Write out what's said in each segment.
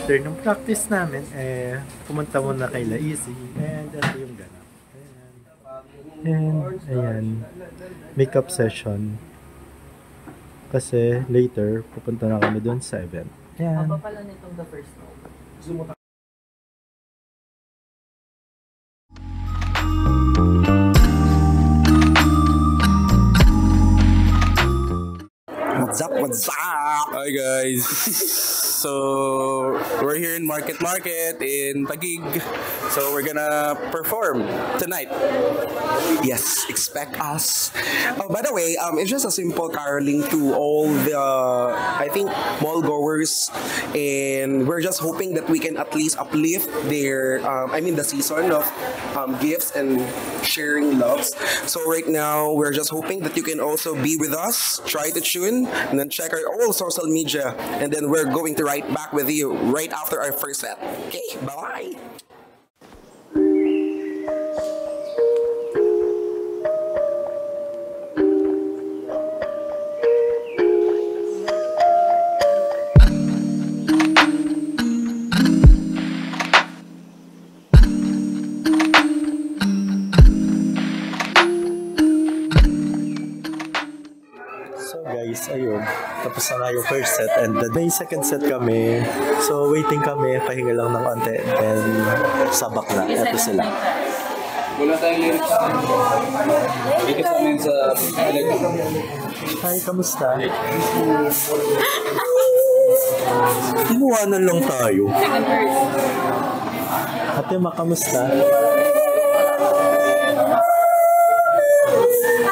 after ng practice namin, pumunta muna kay Lazy. And ito yung ganap. And ayan, makeup session. Kasi later, pupunta na kami doon sa event. Ayan. Apa pala nitong the first note? What's up? What's up? Hi guys. So we're here in Market in Taguig. So we're gonna perform tonight. Yes, expect us. Oh, by the way, it's just a simple caroling to all the I think mall goers, and we're just hoping that we can at least uplift their the season of gifts and sharing loves. So right now we're just hoping that you can also be with us. Try to tune and then check our all social media, and then we're going to right back with you right after our first set. Okay, bye. Ayun, tapos na nga yung first set and may second set kami. So waiting kami, pahinga lang ng konti and sabak na. Ito sila. Wala tayong lyrics. Dito sa amin sa Hi, kamusta? Inuwanan lang tayo. Ate, makamusta?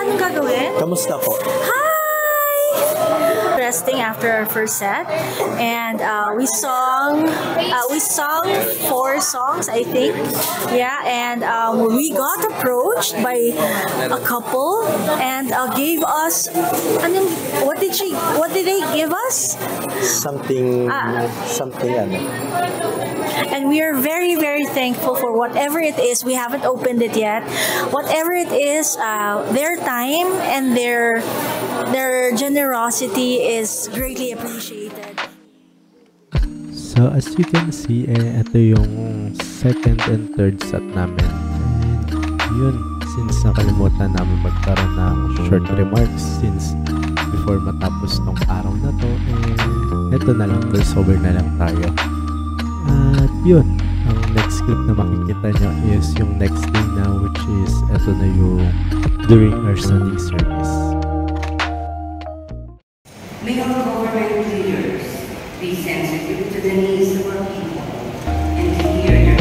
Anong gagawin? Kamusta po? Resting after our first set, and we sung 4 songs, I think. Yeah, and we got approached by a couple and gave us what did they give us? Something And we are very, very thankful for whatever it is. We haven't opened it yet. Whatever it is, their time and their generosity is greatly appreciated. So as you can see, ito yung second and third set namin. And yun, since nakalimutan namin magkaroon ng short remarks since before matapos tong araw na to, ito na lang, voiceover na lang tayo. At yun, ang next clip na makikita nyo is yung next day na, which is ito na yung during our Sunday service. May our government leaders be sensitive to the needs of our people and to hear their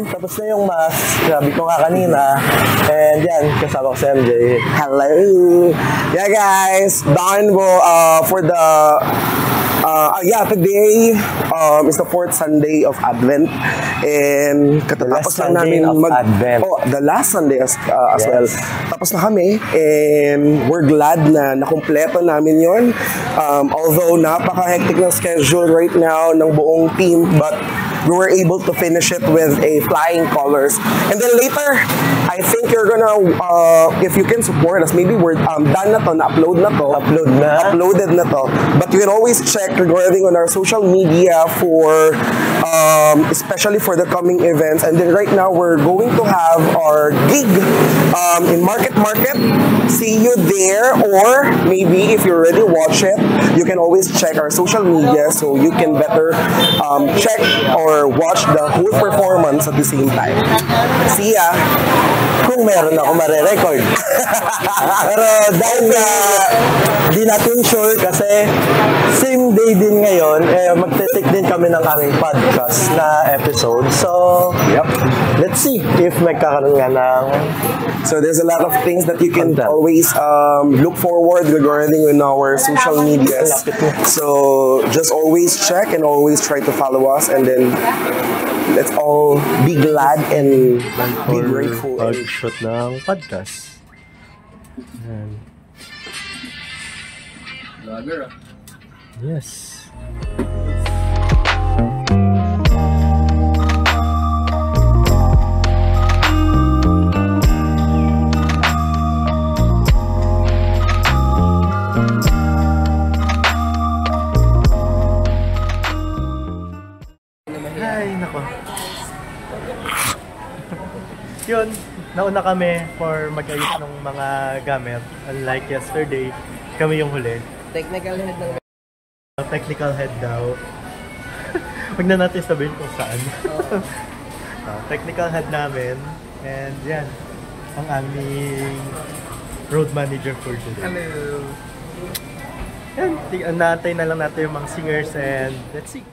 Tapos na yung mass, sabi ko nga kanina, and yan, kasama ko si MJ. Hello! Yeah guys, done for the, today is the 4th Sunday of Advent, and katatapos lang namin the last Sunday as well. Tapos na kami, and we're glad na nakumpleto namin yon. Although napaka-hectic ng schedule right now ng buong team, but we were able to finish it with a flying colors. And then later, I think you're gonna, if you can support us, maybe we're done na to, uploaded na to. But you can always check regarding on our social media for, especially for the coming events. And then right now, we're going to have our gig in Market. See you there, or maybe if you already watch it, you can always check our social media so you can better check or watch the whole performance at the same time. See ya! Kung meron ako mare-record. Pero dahil na di natin sure kasi same day din ngayon, magte-take din kami ng aming podcast na episode. So, yep. Let's see if magkakaroon nga ng... So there's a lot of things that you can always look forward regarding in our social medias. So just always check and always try to follow us, and then let's all be glad and be grateful. Pag-shoot ng podcast. Yes. Yun, nauna kami for mag-ayos ng mga gamit. Unlike yesterday, kami yung huli. Technical head ng... Technical head daw. Huwag na natin sabihin kung saan. Technical head namin. And yan, ang aming road manager for today. Hello! Yan, naantay na lang natin yung mga singers and let's see.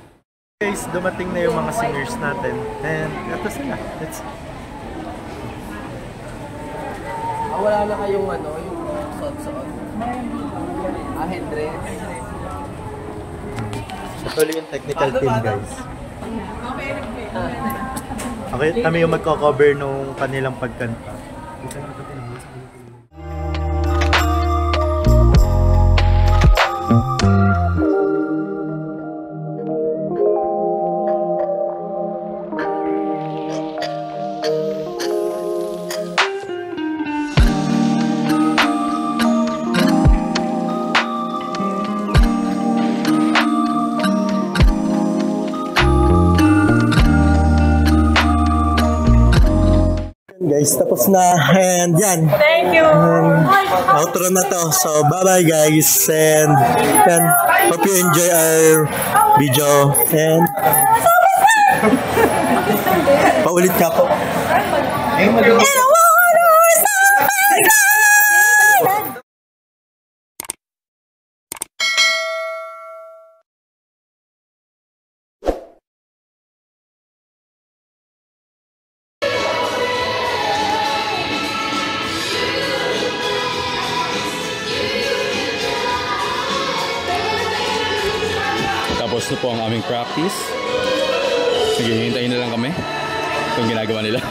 Guys, dumating na yung mga singers natin. And ito sila. Let's see. Wala na kayong ano, yung suot-suot. Headdress. Actually yung technical team, guys. Okay, kami yung magko-cover nung kanilang pagkanta. Guys, tapos na and yan. Thank you. Outro na to. So, bye-bye guys and hope you enjoy our video and paulit ka po. Tapos na po ang aming practice. Sige, hintayin na lang kami kung ginagawa nila.